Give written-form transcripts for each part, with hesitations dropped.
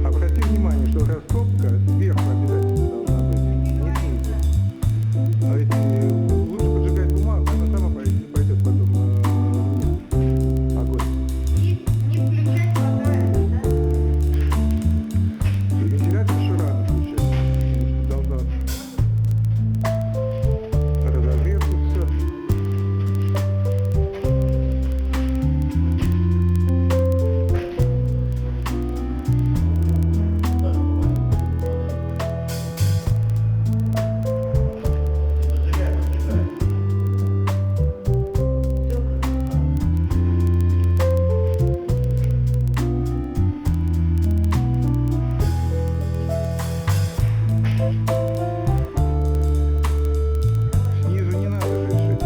Обрати внимание, что растопка сверху обязательно должна быть, не снизу. А ведь лучше поджигать бумагу, она сама пойдет потом вниз. Огонь. И не включать пока это, да? И вентилятор еще рано включать, потому что должно разогреться все. Снизу не надо решить.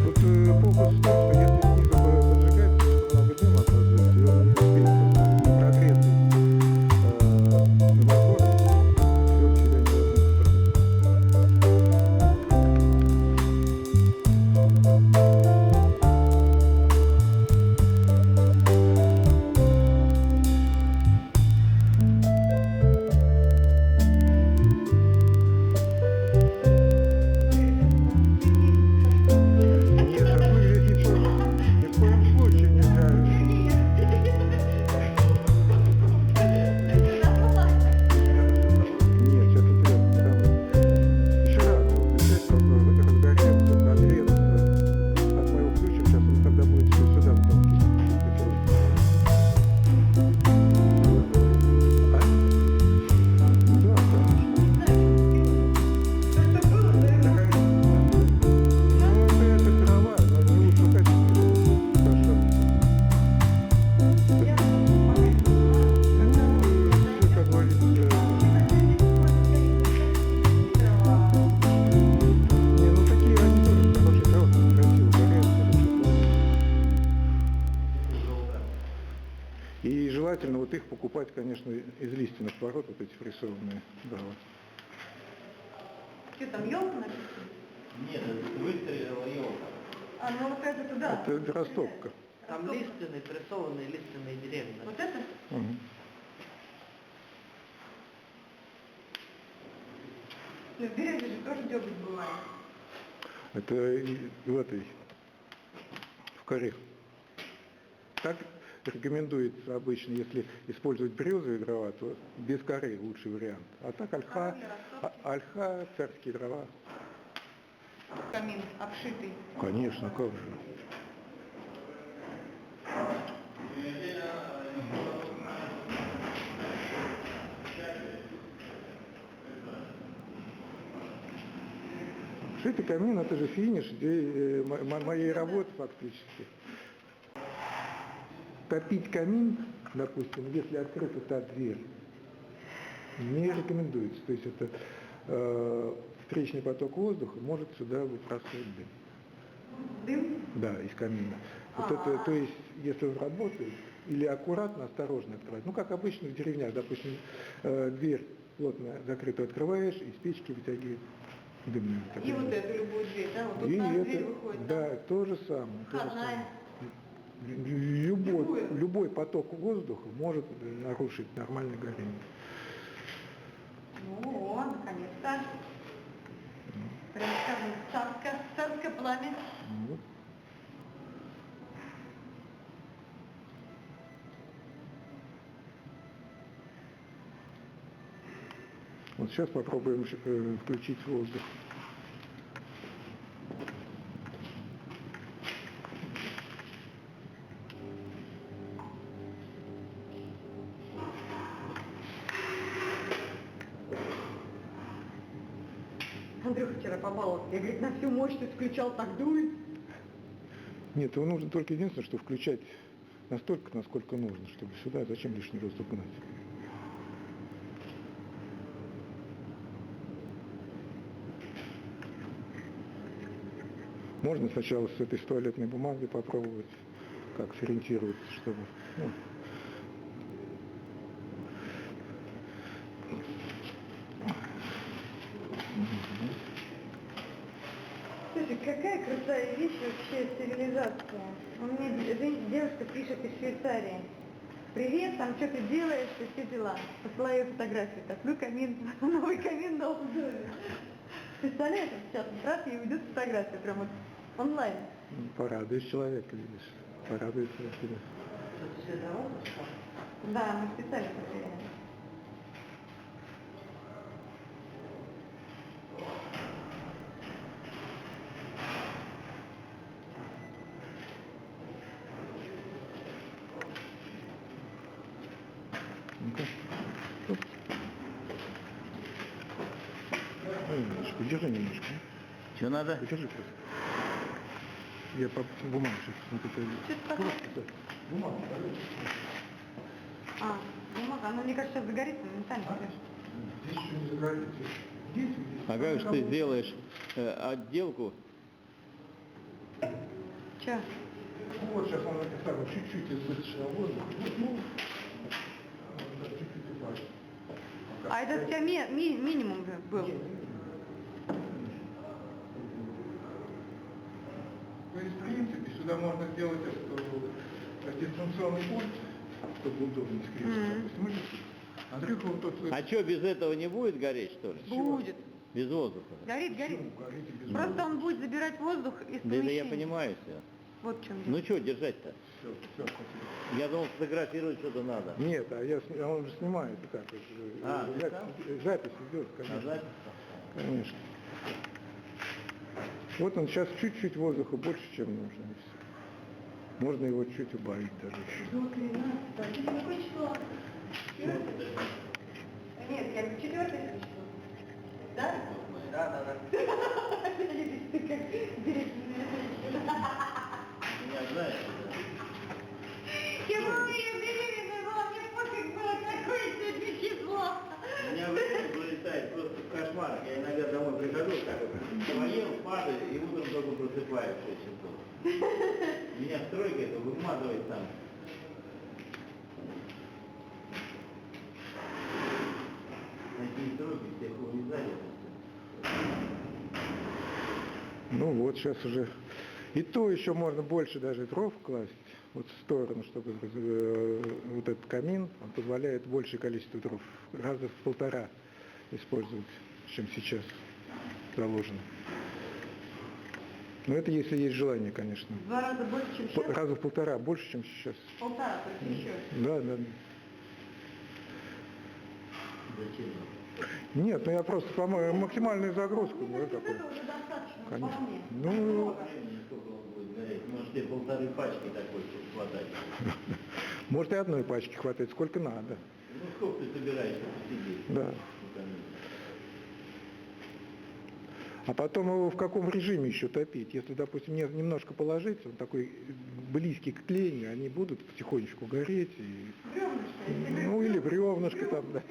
Тут фокус в том, что если снизу поджигать, слишком много дыма образуется, и он не успеет просто прогреться дымоход, все в себя не возьмет. Нет, шашлык здесь ни в коем случае нельзя решить. Нет, сейчас интересно. Еще раз, включать только разгореться, прогреться. Так мы его включим, сейчас он тогда будет все сюда вталкивать. А? Да, ну это дрова, но не лучше качество. Хорошо. Все, как говорится, не, ну такие они тоже хорошие, короткие, красиво горят, хорошо. И желательно вот их покупать, конечно, из лиственных пород, вот эти прессованные дрова. Что там, елка написано? Нет, выстрелила елка. А, ну вот это туда. Это растопка. Там лиственные, прессованные лиственные деревья. Вот это? Мгм. Ну, в деревне же тоже деготь бывает. Это и в этой, в коре. Так рекомендуется обычно, если использовать березовые дрова, то без коры лучший вариант. А так ольха, ольха, царские дрова. Камин обшитый. Конечно, как же. Шитый камин — это же финиш моей работы фактически. Топить камин, допустим, если открыта та дверь, не рекомендуется. То есть это встречный поток воздуха может сюда выбрасывать дым. Дым? Да, из камина. Вот это, то есть, если он работает, или аккуратно, осторожно открывать. Ну, как обычно в деревнях, допустим, дверь плотно закрытую открываешь, из печки вытягивает дымную. И вот эту любую дверь, да? Вот тут И на это, дверь выходит. да, то же самое. То же Входная. самое. Любую. Любой поток воздуха может нарушить нормальное горение. Ну, о, наконец-то. Прям скажем, царское пламя. Вот. Вот сейчас попробуем включить воздух. Андрюха вчера побаловался. Я, говорит, на всю мощность включал, так дует. Нет, его нужно только единственное, что включать настолько, насколько нужно, чтобы сюда, зачем лишний воздух гнать? Можно сначала с этой туалетной бумаги попробовать, как сориентироваться, чтобы... Ну, Слушай, какая крутая вещь вообще цивилизация. У меня девушка пишет из Швейцарии. Привет, там что ты делаешь, и все дела. Посылаю фотографию. Так, ну камин, новый камин на новом доме. Представляешь, вот сейчас раз и уйдет фотография, прям вот онлайн. порадуешь человека, видишь. Порадуется себя. Что, ты сюда пошла? Да, мы специально проверяем. Ну-ка. Оп. Ой, немножко, держи немножко. Что надо? Держи просто. Я по бумагу сейчас. Вот это... Что-то такое. Да. Бумага. А, бумага, она, мне кажется, сейчас загорится моментально. Здесь еще не загорится. Здесь. А как же ты сделаешь отделку? Че? Ну вот сейчас он это самое, чуть-чуть избыточного воздуха. Ну, да, чуть-чуть убавить. А это у тебя минимум был? То есть, в принципе, сюда можно сделать дистанционный пульт, чтобы удобнее скрестить. Допустим, мы же- Андрюха вот тот... А что, без этого не будет гореть, что ли? Будет. Без воздуха? Горит, горит. Почему? Горите без Просто он будет забирать воздух из Да это помещения. я понимаю все. Вот в чем дело. Ну что держать-то? Все, спасибо. Я думал, фотографировать что-то надо. Нет, а он же снимает, как это же, А, ты запись идет, конечно. Нажать? Конечно. Вот он сейчас чуть-чуть воздуха больше, чем нужно. и всё. Можно его чуть убавить даже еще. Ну, 13. Сегодня какое число? Нет, я 4 число. Да? Да. Ты как беременная женщина. Меня знаешь? Я была беременная была, мне пофиг было, какое сегодня число. У меня время вылетает просто в кошмар. Я иногда домой прихожу, так поел, падаю, и утром только просыпаюсь в 6 часов. Меня стройка это вымазывает там. Такие стройки всех увязали. Ну вот сейчас уже. И то еще можно больше даже дров класть вот в сторону, чтобы вот этот камин, он позволяет большее количество дров, раза в 1,5 использовать, чем сейчас заложено. Но это если есть желание, конечно. В 2 раза больше, чем сейчас? Раза в 1,5 больше, чем сейчас. 1,5, то есть еще. Да. Зачем? Нет, ну я просто, по-моему, максимальную загрузку. Мне Ну, кажется, такой. этого уже достаточно, Конечно. вполне. Ну, Много. Времени сколько он будет гореть? Может, тебе 1,5 пачки такой, чтобы хватать. может и одной пачки хватает, сколько надо. Ну, сколько ты собираешься посидеть? Да. Ну, конечно. А потом его в каком режиме еще топить? Если, допустим, немножко положить, он такой близкий к тлению, они будут потихонечку гореть. И... Бревнышко, Ну или бревнышко там, да.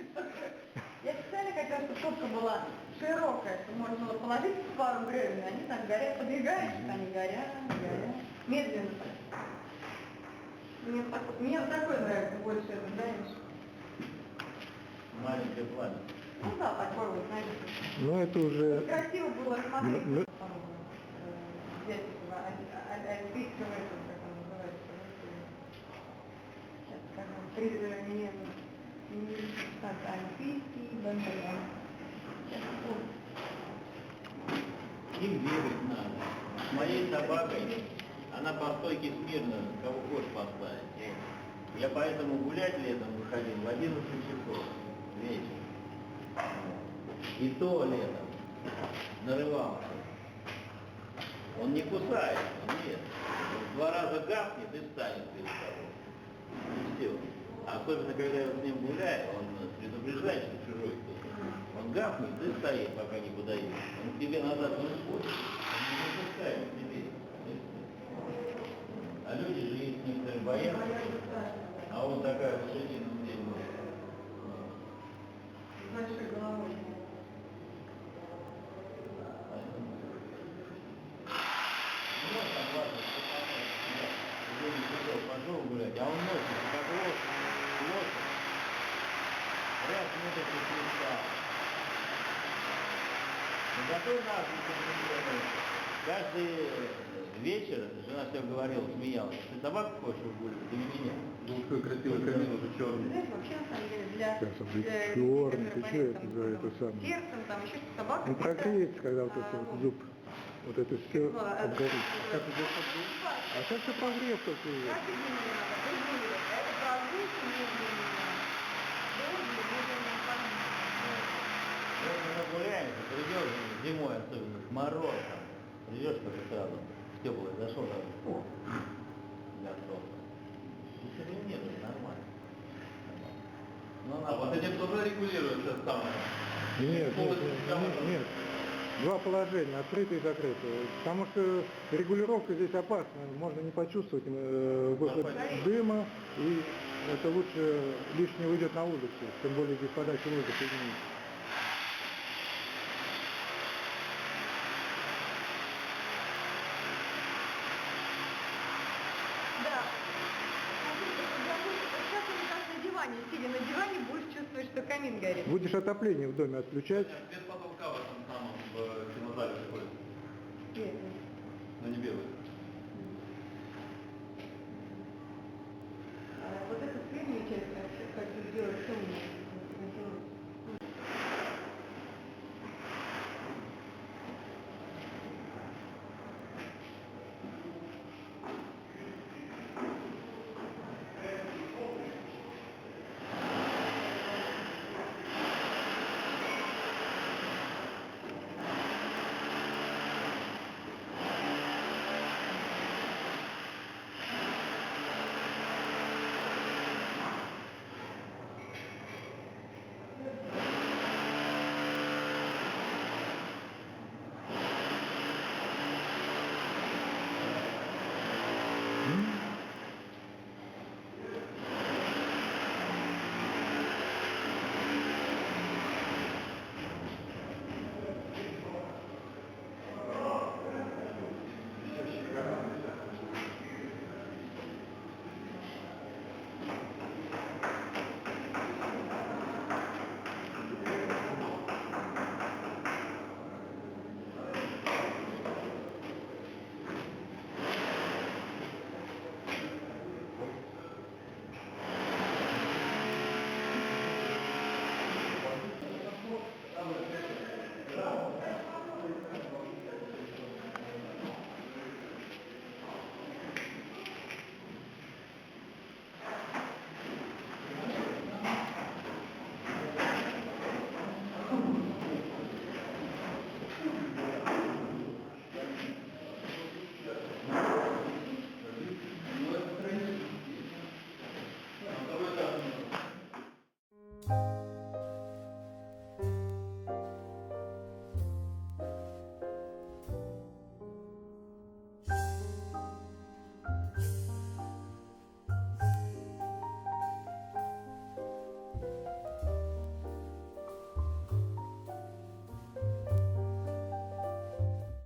Я специально хотела, чтобы топка была широкая, чтобы можно было положить пару бревен, они там горят, подвигаешь, они горят. Медленно так. Мне вот такой нравится больше, это, знаешь. Маленькое пламя. Ну да, такой вот, знаешь. Но это уже... Красиво было смотреть. Ну, Взять этого альпийского, как он называется. Сейчас скажу. Так, альпийский бандерон. Сейчас, Им бегать надо. С моей собакой, она по стойке смирно, кого хочешь поставить. Я поэтому гулять летом выходил в 11 часов вечером. И то летом нарывался. Он не кусает, нет. Он 2 раза гавкнет и встанет перед тобой. И все. Особенно, когда я с ним гуляю, он предупреждает, что чужой кто-то. Он гавкнет и стоит, пока не подойдет. Он к тебе назад не уходит. Он не пускает к тебе. А люди же есть некоторые боятся. Какой нас каждый вечер жена все говорила, смеялась. Ты собаку хочешь выгуливать или меня? Ну, какой красивый камин уже Ты черный. знаешь, вообще на самом деле для Сейчас он будет людей, черный, ты которые что болеют, это за это там, самое? сердцем, там еще что-то, собака. Он прогреется, когда вот этот вот зуб, вот это все обгорит. Как А сейчас все прогрев только и Как именно надо выгуливать? Это прогулки медленные. Долгие медленные прогулки. Вот мы гуляемся, придешь зимой особенно, с морозом. Придешь только сразу, в теплое зашел, сразу, о, готов. Ну, все равно нет, это нормально. Но А вот этим тоже регулируется самое. Нет, нет. Два положения, открытое и закрытое. Потому что регулировка здесь опасна. Можно не почувствовать выход дыма, и это лучше лишнее уйдет на улицу, тем более здесь подача воздуха изменится. Да. Сейчас он как на диване, сидя на диване, будешь чувствовать, что камин горит. Будешь отопление в доме отключать, Без